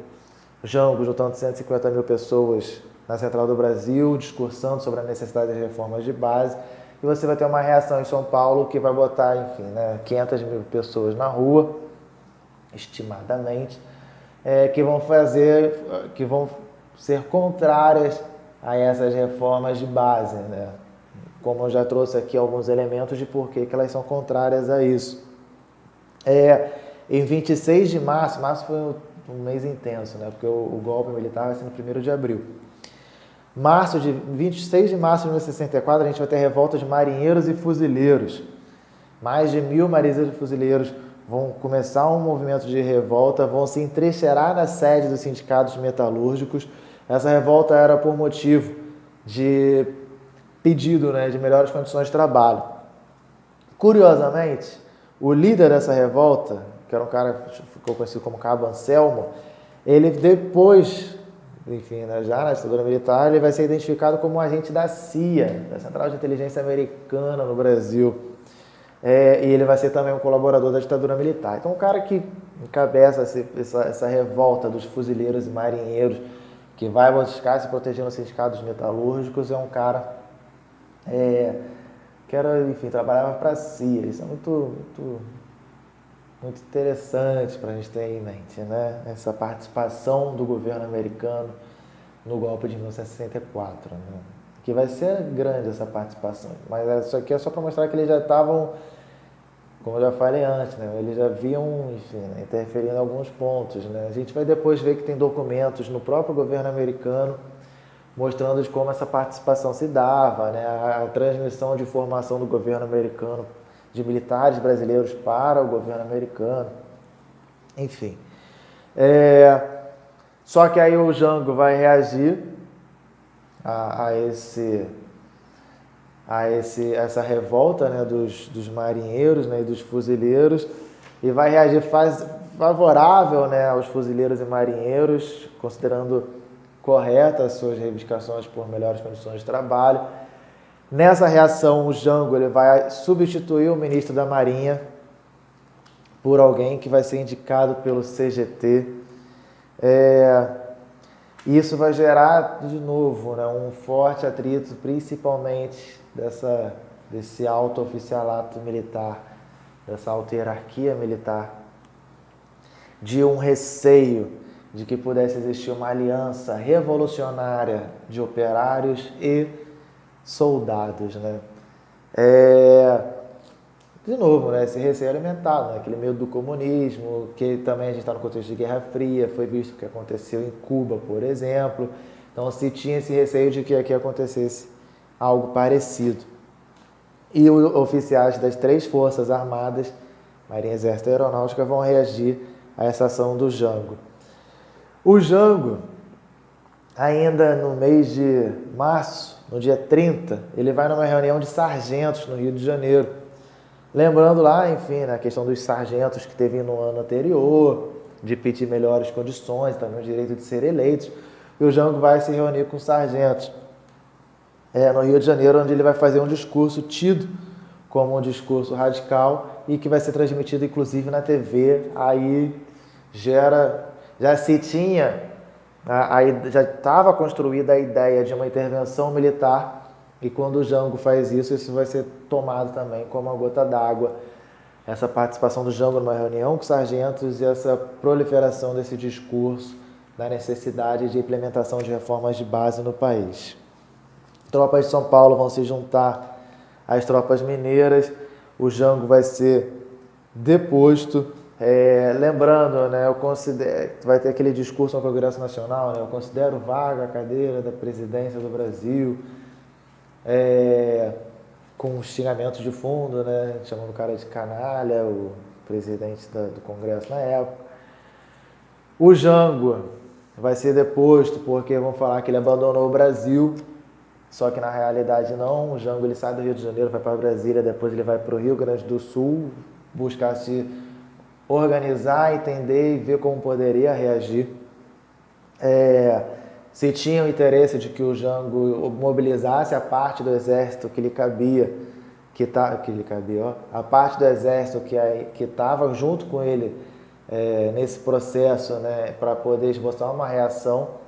Jango juntando 150 mil pessoas na Central do Brasil, discursando sobre a necessidade das reformas de base, e você vai ter uma reação em São Paulo que vai botar, enfim, né, 500 mil pessoas na rua, estimadamente, que vão ser contrárias a essas reformas de base, né? Como eu já trouxe aqui alguns elementos de por que elas são contrárias a isso. Em 26 de março foi um mês intenso, né? Porque o golpe militar vai ser no 1º de abril. 26 de março de 1964, a gente vai ter a revolta de marinheiros e fuzileiros. Mais de 1.000 marinheiros e fuzileiros vão começar um movimento de revolta, vão se entrincheirar na sede dos sindicatos metalúrgicos. Essa revolta era por motivo de pedido, né, de melhores condições de trabalho. Curiosamente, o líder dessa revolta, que era um cara que ficou conhecido como Cabo Anselmo, ele depois, enfim, né, já na ditadura militar, ele vai ser identificado como um agente da CIA, da Central de Inteligência Americana no Brasil. E ele vai ser também um colaborador da ditadura militar. Então, o cara que encabeça essa revolta dos fuzileiros e marinheiros, que vai buscar se proteger nos sindicatos metalúrgicos, é um cara que enfim, trabalhava para a CIA. Isso é muito interessante para a gente ter em mente, né? Essa participação do governo americano no golpe de 1964, né? Que vai ser grande essa participação, mas isso aqui é só para mostrar que eles já estavam, como eu já falei antes, né? Eles já vinham, enfim, né, interferindo em alguns pontos, né? A gente vai depois ver que tem documentos no próprio governo americano mostrando de como essa participação se dava, né? A transmissão de informação do governo americano, de militares brasileiros para o governo americano, enfim. Só que aí o Jango vai reagir a essa revolta, né, dos marinheiros, né, e dos fuzileiros, e vai reagir favorável, né, aos fuzileiros e marinheiros, considerando corretas suas reivindicações por melhores condições de trabalho. Nessa reação, o Jango ele vai substituir o ministro da Marinha, por alguém que vai ser indicado pelo CGT. Isso vai gerar, de novo, né, um forte atrito, principalmente desse alto oficialato militar, dessa alta hierarquia militar, de um receio de que pudesse existir uma aliança revolucionária de operários e soldados, né? De novo, né, esse receio alimentado, né, aquele medo do comunismo, que também a gente está no contexto de Guerra Fria, foi visto o que aconteceu em Cuba, por exemplo. Então se tinha esse receio de que aqui acontecesse algo parecido. E os oficiais das 3 forças armadas, Marinha, Exército e Aeronáutica, vão reagir a essa ação do Jango. O Jango, ainda no mês de março, no dia 30, ele vai numa reunião de sargentos no Rio de Janeiro. Lembrando lá, enfim, na questão dos sargentos que teve no ano anterior, de pedir melhores condições, também o direito de ser eleitos. E o Jango vai se reunir com os sargentos no Rio de Janeiro, onde ele vai fazer um discurso tido como um discurso radical e que vai ser transmitido inclusive na TV. Aí já estava construída a ideia de uma intervenção militar, e quando o Jango faz isso vai ser tomado também como uma gota d'água. Essa participação do Jango numa reunião com os sargentos e essa proliferação desse discurso da necessidade de implementação de reformas de base no país. Tropas de São Paulo vão se juntar às tropas mineiras, o Jango vai ser deposto. Lembrando, né, vai ter aquele discurso no Congresso Nacional, né, eu considero vaga a cadeira da presidência do Brasil, com xingamentos de fundo, né, chamando o cara de canalha, o presidente do Congresso na época. O Jango vai ser deposto porque vão falar que ele abandonou o Brasil, só que na realidade não. O Jango ele sai do Rio de Janeiro, vai para Brasília, depois ele vai para o Rio Grande do Sul, buscar se organizar, entender e ver como poderia reagir. Se tinha o interesse de que o Jango mobilizasse a parte do exército que lhe cabia, a parte do exército que estava junto com ele nesse processo, né, para poder esboçar uma reação.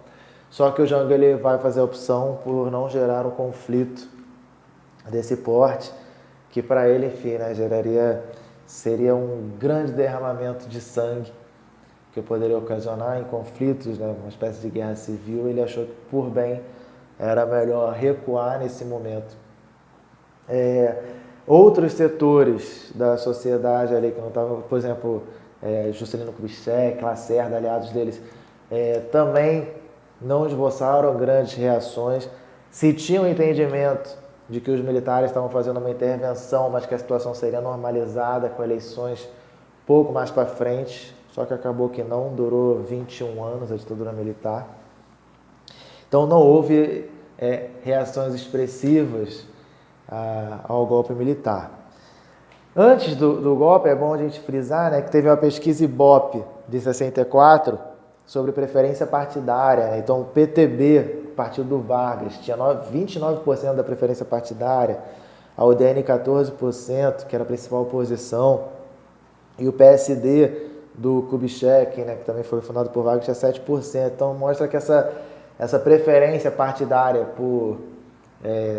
Só que o Jango ele vai fazer a opção por não gerar um conflito desse porte, que para ele, enfim, né, seria um grande derramamento de sangue que poderia ocasionar em conflitos, né, uma espécie de guerra civil. Ele achou que, por bem, era melhor recuar nesse momento. Outros setores da sociedade ali que não estavam, por exemplo, Juscelino Kubitschek, Lacerda, aliados deles, também não esboçaram grandes reações. Se tinha um entendimento de que os militares estavam fazendo uma intervenção, mas que a situação seria normalizada com eleições pouco mais para frente, só que acabou que não, durou 21 anos a ditadura militar. Então não houve reações expressivas ao golpe militar. Antes do golpe, é bom a gente frisar, né, que teve uma pesquisa Ibope de 64 sobre preferência partidária, né? Então o PTB, partido do Vargas, tinha 29% da preferência partidária, a UDN 14%, que era a principal oposição, e o PSD do Kubitschek, né, que também foi fundado por Vargas, tinha 7%. Então mostra que essa preferência partidária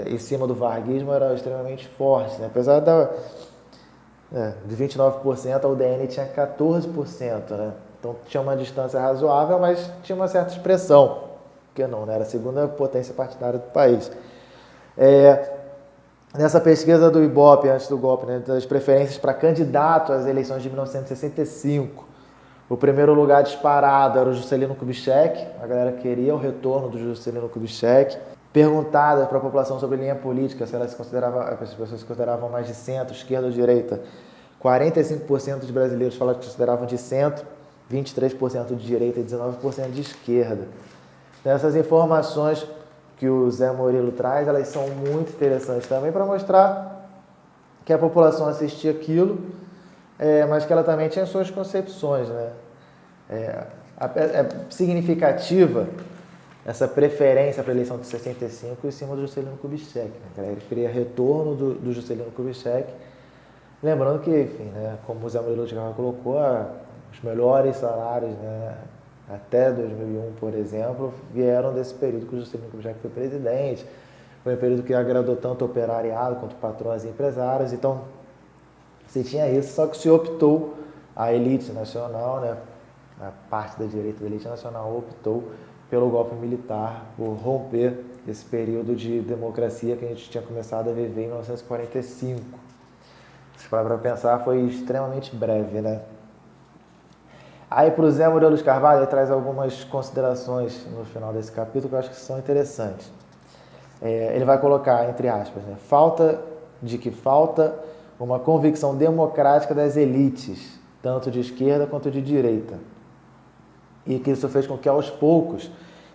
em cima do varguismo era extremamente forte, né? Apesar de 29%, a UDN tinha 14%, né? Então tinha uma distância razoável, mas tinha uma certa expressão, porque não, né? Era a segunda potência partidária do país. Nessa pesquisa do Ibope, antes do golpe, né, das preferências para candidato às eleições de 1965, o primeiro lugar disparado era o Juscelino Kubitschek. A galera queria o retorno do Juscelino Kubitschek. Perguntada para a população sobre linha política, se as pessoas se consideravam mais de centro, esquerda ou direita, 45% dos brasileiros falaram que se consideravam de centro, 23% de direita e 19% de esquerda. Então, essas informações que o Zé Murilo traz, elas são muito interessantes também para mostrar que a população assistia aquilo, mas que ela também tinha suas concepções, né? É significativa essa preferência para a eleição de 65 em cima do Juscelino Kubitschek, né? Ele queria retorno do Juscelino Kubitschek, Lembrando que, enfim, né, como o Zé Murilo de Carvalho colocou, os melhores salários, né, até 2001, por exemplo, vieram desse período que o Juscelino Kubitschek foi presidente. Foi um período que agradou tanto o operariado quanto patrões e empresários. Então, se tinha isso, só que se optou, a elite nacional, né, a parte da direita da elite nacional optou pelo golpe militar, por romper esse período de democracia que a gente tinha começado a viver em 1945. Se parar para pensar, foi extremamente breve, né? Aí para o Zé Murilo de Carvalho, ele traz algumas considerações no final desse capítulo que eu acho que são interessantes. Ele vai colocar, entre aspas, né, falta uma convicção democrática das elites, tanto de esquerda quanto de direita. E que isso fez com que, aos poucos,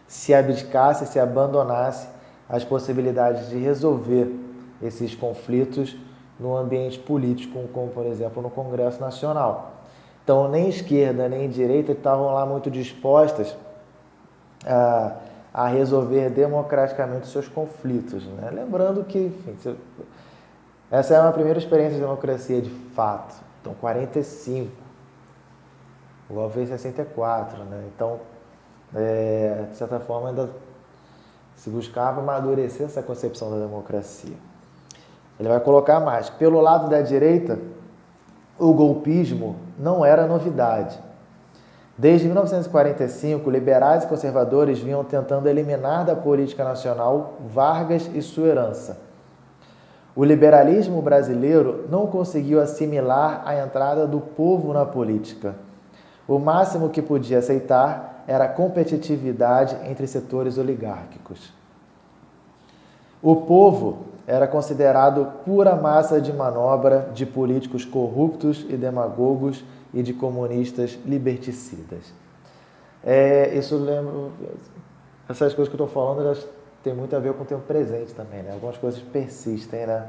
se abdicasse, se abandonasse as possibilidades de resolver esses conflitos no ambiente político, como, por exemplo, no Congresso Nacional. Então, nem esquerda nem direita estavam lá muito dispostas a resolver democraticamente os seus conflitos, né? Lembrando que, enfim, essa é uma primeira experiência de democracia de fato. Então, 45. O golpe veio em 64, né? Então, de certa forma, ainda se buscava amadurecer essa concepção da democracia. Ele vai colocar mais. Pelo lado da direita, o golpismo não era novidade. Desde 1945, liberais e conservadores vinham tentando eliminar da política nacional Vargas e sua herança. O liberalismo brasileiro não conseguiu assimilar a entrada do povo na política. O máximo que podia aceitar era a competitividade entre setores oligárquicos. O povo era considerado pura massa de manobra de políticos corruptos e demagogos e de comunistas liberticidas. Isso lembra... Essas coisas que eu estou falando, elas têm muito a ver com o tempo presente também, né? Algumas coisas persistem, né?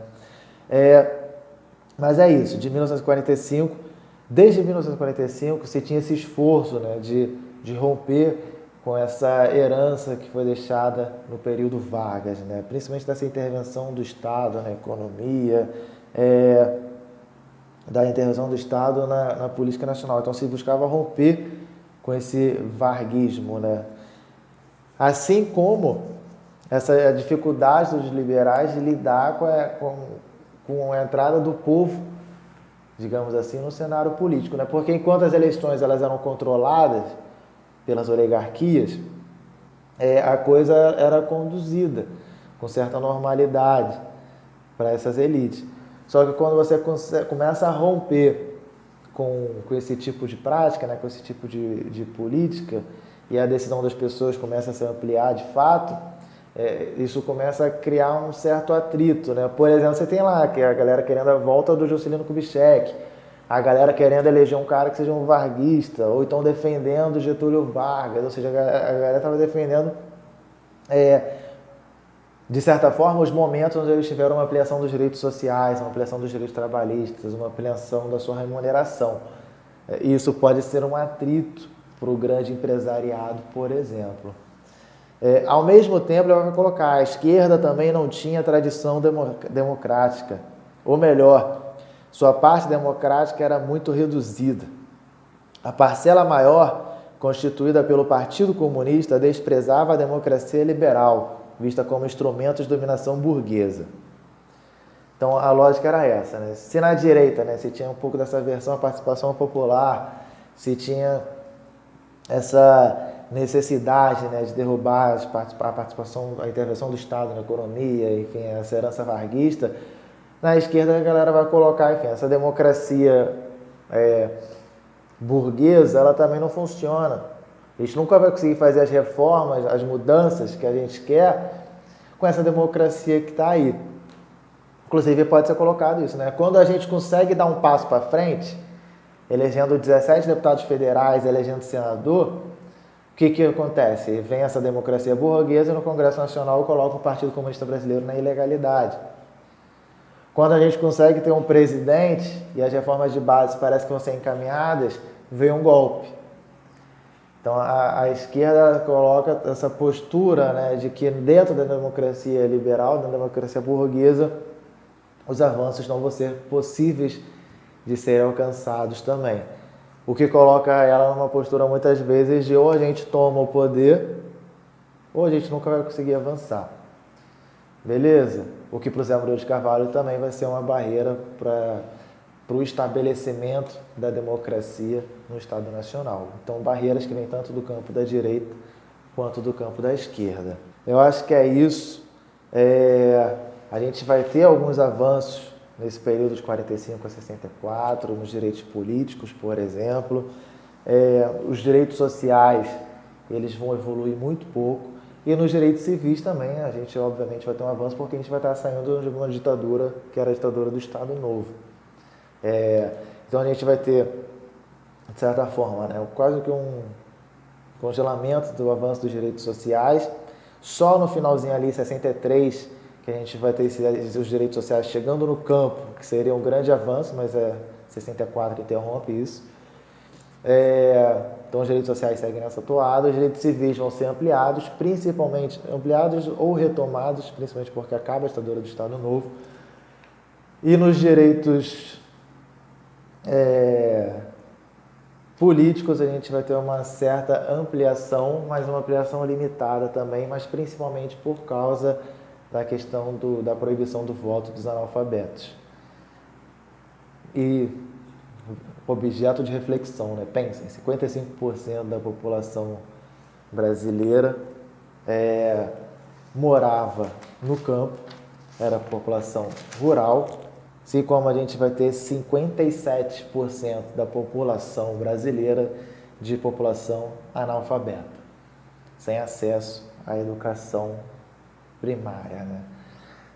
Mas é isso, de 1945, desde 1945 se tinha esse esforço, né, de romper com essa herança que foi deixada no período Vargas, né? Principalmente dessa intervenção do Estado na economia, da intervenção do Estado na política nacional. Então se buscava romper com esse varguismo, né? Assim como essa dificuldade dos liberais de lidar com a entrada do povo, digamos assim, no cenário político, né? Porque enquanto as eleições elas eram controladas pelas oligarquias, a coisa era conduzida com certa normalidade para essas elites. Só que quando você começa a romper com esse tipo de prática, né, com esse tipo de política, e a decisão das pessoas começa a se ampliar de fato, isso começa a criar um certo atrito, né? Por exemplo, você tem lá que a galera querendo a volta do Juscelino Kubitschek, a galera querendo eleger um cara que seja um varguista, ou então defendendo Getúlio Vargas, ou seja, a galera estava defendendo, de certa forma, os momentos onde eles tiveram uma ampliação dos direitos sociais, uma ampliação dos direitos trabalhistas, uma ampliação da sua remuneração. Isso pode ser um atrito para o grande empresariado, por exemplo. Ao mesmo tempo, ele vai colocar, a esquerda também não tinha tradição democrática, ou melhor, sua parte democrática era muito reduzida. A parcela maior, constituída pelo Partido Comunista, desprezava a democracia liberal, vista como instrumento de dominação burguesa. Então a lógica era essa, né? Se na direita, né, se tinha um pouco dessa versão, a participação popular, se tinha essa necessidade, né, de derrubar a participação, a intervenção do Estado na economia, enfim, essa herança varguista, na esquerda a galera vai colocar, enfim, essa democracia burguesa, ela também não funciona. A gente nunca vai conseguir fazer as reformas, as mudanças que a gente quer com essa democracia que está aí. Inclusive pode ser colocado isso, né? Quando a gente consegue dar um passo para frente, elegendo 17 deputados federais, elegendo senador, o que acontece? Vem essa democracia burguesa e no Congresso Nacional coloca o Partido Comunista Brasileiro na ilegalidade. Quando a gente consegue ter um presidente e as reformas de base parecem que vão ser encaminhadas, vem um golpe. Então a esquerda coloca essa postura, né, de que dentro da democracia liberal, da democracia burguesa, os avanços não vão ser possíveis de serem alcançados também. O que coloca ela numa postura muitas vezes de ou a gente toma o poder ou a gente nunca vai conseguir avançar. Beleza? O que para o Zé Murilo de Carvalho também vai ser uma barreira para o estabelecimento da democracia no Estado Nacional. Então, barreiras que vêm tanto do campo da direita quanto do campo da esquerda. Eu acho que é isso. A gente vai ter alguns avanços nesse período de 45 a 64, nos direitos políticos, por exemplo. Os direitos sociais, eles vão evoluir muito pouco. E nos direitos civis também, a gente obviamente vai ter um avanço, porque a gente vai estar saindo de uma ditadura, que era a ditadura do Estado Novo. Então a gente vai ter, de certa forma, né, quase que um congelamento do avanço dos direitos sociais. Só no finalzinho ali, 63, que a gente vai ter os direitos sociais chegando no campo, que seria um grande avanço, mas 64 que interrompe isso. Então os direitos sociais seguem nessa toada, os direitos civis vão ser ampliados, principalmente ampliados ou retomados, principalmente porque acaba a ditadura do Estado Novo. E nos direitos políticos a gente vai ter uma certa ampliação, mas uma ampliação limitada também, mas principalmente por causa da questão da proibição do voto dos analfabetos. E objeto de reflexão, né? Pensem, 55% da população brasileira morava no campo, era população rural, assim como a gente vai ter 57% da população brasileira de população analfabeta, sem acesso à educação primária, né?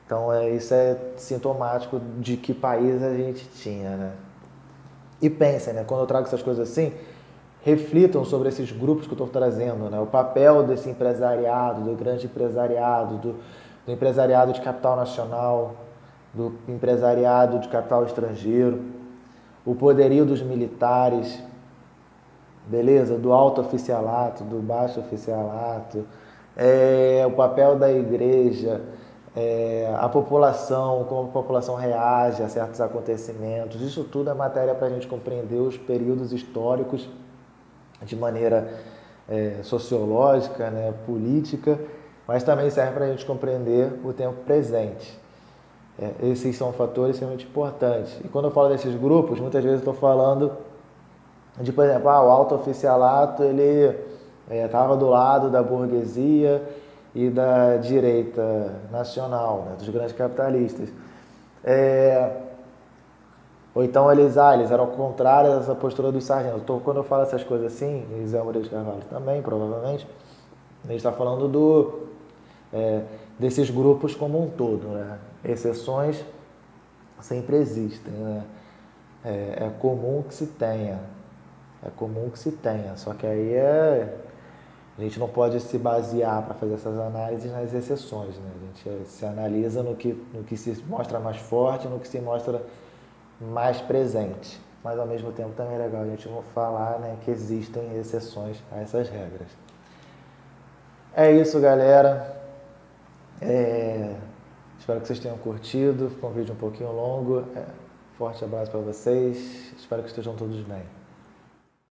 Então isso é sintomático de que país a gente tinha, né? E pensem, né? Quando eu trago essas coisas assim, reflitam sobre esses grupos que eu estou trazendo, né? O papel desse empresariado, do grande empresariado, do empresariado de capital nacional, do empresariado de capital estrangeiro, o poderio dos militares, beleza? Do alto oficialato, do baixo oficialato, o papel da igreja, a população, como a população reage a certos acontecimentos. Isso tudo é matéria para a gente compreender os períodos históricos de maneira sociológica, né, política, mas também serve para a gente compreender o tempo presente. Esses são fatores extremamente importantes. E quando eu falo desses grupos, muitas vezes eu estou falando de, por exemplo, o alto oficialato, ele estava do lado da burguesia e da direita nacional, né, dos grandes capitalistas. Ou então eles eram ao contrário dessa postura dos sargentos. Então, quando eu falo essas coisas assim, e Zé Murilo de Carvalho também, provavelmente, a gente está falando desses grupos como um todo, né? Exceções sempre existem, né? É comum que se tenha. É comum que se tenha, só que aí a gente não pode se basear para fazer essas análises nas exceções, né? A gente se analisa no que se mostra mais forte, no que se mostra mais presente. Mas ao mesmo tempo também é legal a gente falar, né, que existem exceções a essas regras. É isso, galera. Espero que vocês tenham curtido. Ficou um vídeo um pouquinho longo. Forte abraço para vocês. Espero que estejam todos bem.